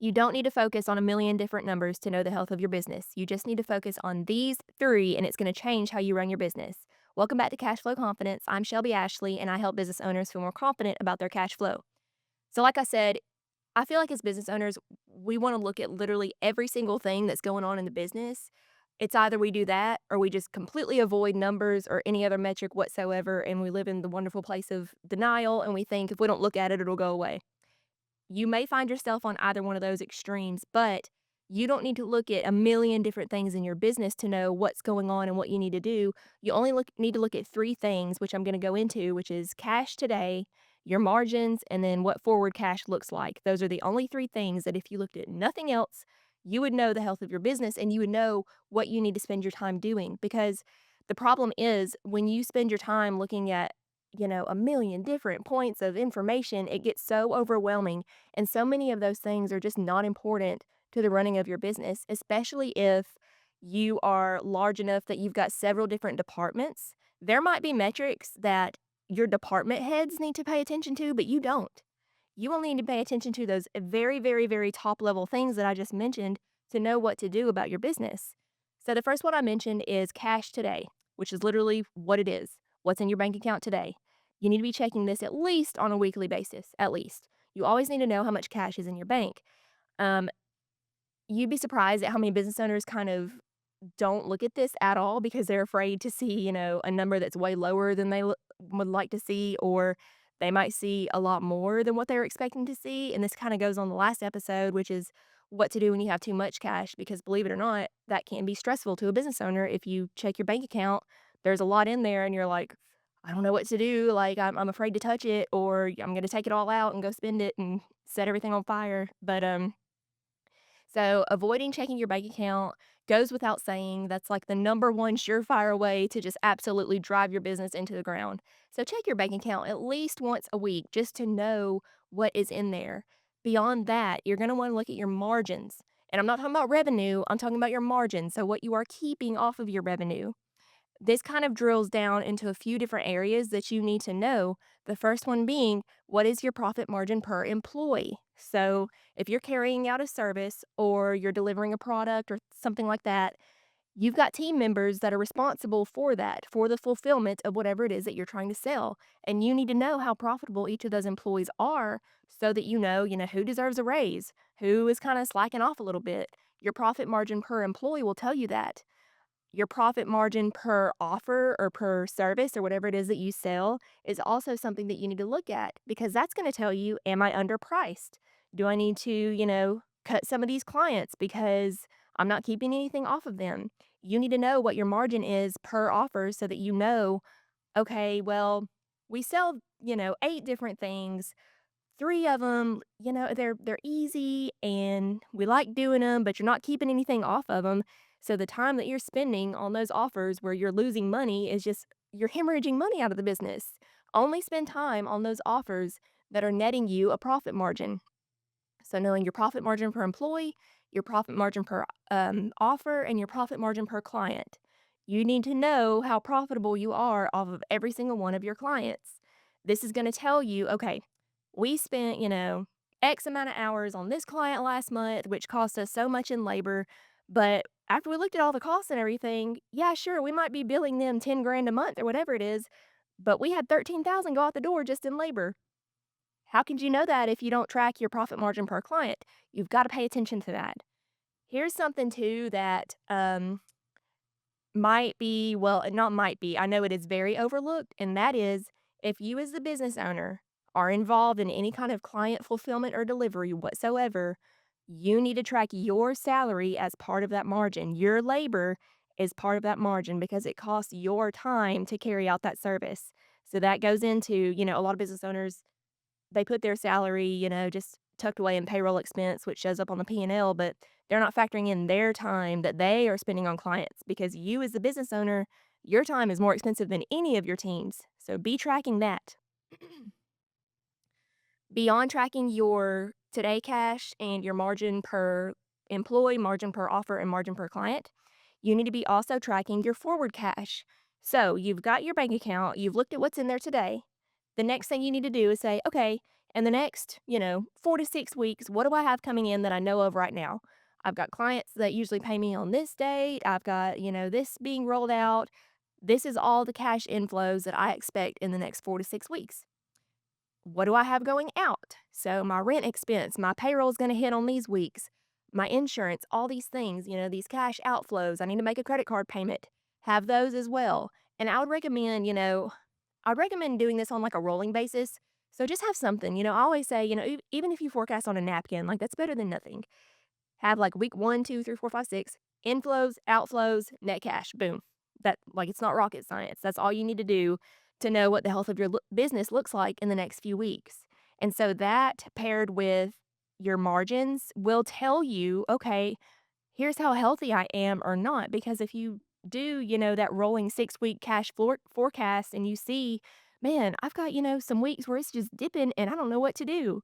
You don't need to focus on a million different numbers to know the health of your business. You just need to focus on these three, and it's going to change how you run your business. Welcome back to Cash Flow Confidence. I'm Shelby Ashley, and I help business owners feel more confident about their cash flow. So, like I said, I feel like as business owners, we want to look at literally every single thing that's going on in the business. It's either we do that or we just completely avoid numbers or any other metric whatsoever, and we live in the wonderful place of denial, and we think if we don't look at it, it'll go away. You may find yourself on either one of those extremes, but you don't need to look at a million different things in your business to know what's going on and what you need to do. You only need to look at three things, which I'm going to go into, which is cash today, your margins, and then what forward cash looks like. Those are the only three things that if you looked at nothing else, you would know the health of your business and you would know what you need to spend your time doing. Because the problem is when you spend your time looking at a million different points of information, it gets so overwhelming and so many of those things are just not important to the running of your business, especially if you are large enough that you've got several different departments. There might be metrics that your department heads need to pay attention to, but you don't. You only need to pay attention to those very, very, very top level things that I just mentioned to know what to do about your business. So, the first one I mentioned is cash today, which is literally what it is. What's in your bank account today? You need to be checking this at least on a weekly basis, at least. You always need to know how much cash is in your bank. Um, you'd be surprised at how many business owners kind of don't look at this at all because they're afraid to see, a number that's way lower than they would like to see, or they might see a lot more than what they're expecting to see. And this kind of goes on the last episode, which is what to do when you have too much cash, because believe it or not, that can be stressful to a business owner. If you check your bank account, there's a lot in there and you're like, I don't know what to do. Like, I'm afraid to touch it, or I'm going to take it all out and go spend it and set everything on fire. So avoiding checking your bank account goes without saying. That's like the number one surefire way to just absolutely drive your business into the ground. So check your bank account at least once a week just to know what is in there. Beyond that, you're going to want to look at your margins. And I'm not talking about revenue, I'm talking about your margins. So what you are keeping off of your revenue. This kind of drills down into a few different areas that you need to know. The first one being, what is your profit margin per employee? So, if you're carrying out a service or you're delivering a product or something like that, you've got team members that are responsible for that, for the fulfillment of whatever it is that you're trying to sell. And you need to know how profitable each of those employees are so that you know who deserves a raise, who is kind of slacking off a little bit. Your profit margin per employee will tell you that. Your profit margin per offer or per service or whatever it is that you sell is also something that you need to look at because that's going to tell you, am I underpriced? Do I need to, cut some of these clients because I'm not keeping anything off of them? You need to know what your margin is per offer so that you know, okay, well, we sell, eight different things. Three of them, they're easy and we like doing them, but you're not keeping anything off of them. So the time that you're spending on those offers where you're losing money is just you're hemorrhaging money out of the business. Only spend time on those offers that are netting you a profit margin. So knowing your profit margin per employee, your profit margin per offer, and your profit margin per client. You need to know how profitable you are off of every single one of your clients. This is going to tell you, okay, we spent, X amount of hours on this client last month, which cost us so much in labor. But after we looked at all the costs and everything, yeah, sure, we might be billing them 10 grand a month or whatever it is, but we had 13,000 go out the door just in labor. How could you know that if you don't track your profit margin per client? You've got to pay attention to that. Here's something too that might be, well, not might be, I know it is very overlooked, and that is if you as the business owner are involved in any kind of client fulfillment or delivery whatsoever, you need to track your salary as part of that margin. Your labor is part of that margin because it costs your time to carry out that service. So that goes into, a lot of business owners, they put their salary, just tucked away in payroll expense, which shows up on the P&L, but they're not factoring in their time that they are spending on clients because you as the business owner, your time is more expensive than any of your teams. So be tracking that. Beyond tracking your today cash and your margin per employee, margin per offer, and margin per client, you need to be also tracking your forward cash. So you've got your bank account, you've looked at what's in there today. The next thing you need to do is say, okay, And the next, 4 to 6 weeks, what do I have coming in that I know of right now? I've got clients that usually pay me on this date. I've got, this being rolled out. This is all the cash inflows that I expect in the next 4 to 6 weeks. What do I have going out? So my rent expense, my payroll is going to hit on these weeks, my insurance, all these things, these cash outflows. I need to make a credit card payment. Have those as well. And I would recommend, I'd recommend doing this on like a rolling basis. So just have something, I always say, even if you forecast on a napkin, like that's better than nothing. Have like week 1, 2, 3, 4, 5, 6, inflows, outflows, net cash. Boom. That like it's not rocket science. That's all you need to do to know what the health of your business looks like in the next few weeks. And so that paired with your margins will tell you, okay, here's how healthy I am or not. Because if you do, that rolling 6 week cash forecast and you see, man, I've got, some weeks where it's just dipping and I don't know what to do.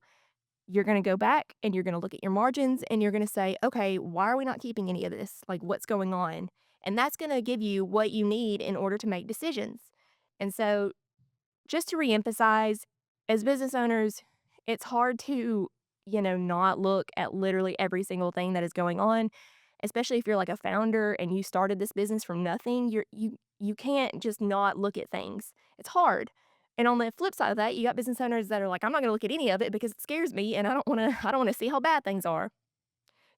You're gonna go back and you're gonna look at your margins and you're gonna say, "Okay, why are we not keeping any of this? Like, what's going on?" And that's gonna give you what you need in order to make decisions. And so, just to reemphasize, as business owners, it's hard to, not look at literally every single thing that is going on, especially if you're like a founder and you started this business from nothing. You can't just not look at things. It's hard. And on the flip side of that, you got business owners that are like, I'm not going to look at any of it because it scares me and I don't want to see how bad things are.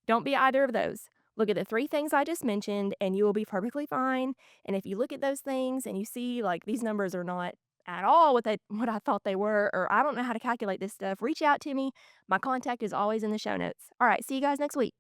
Don't be either of those. Look at the three things I just mentioned and you will be perfectly fine. And if you look at those things and you see like these numbers are not at all what I thought they were, or I don't know how to calculate this stuff, reach out to me. My contact is always in the show notes. All right, see you guys next week.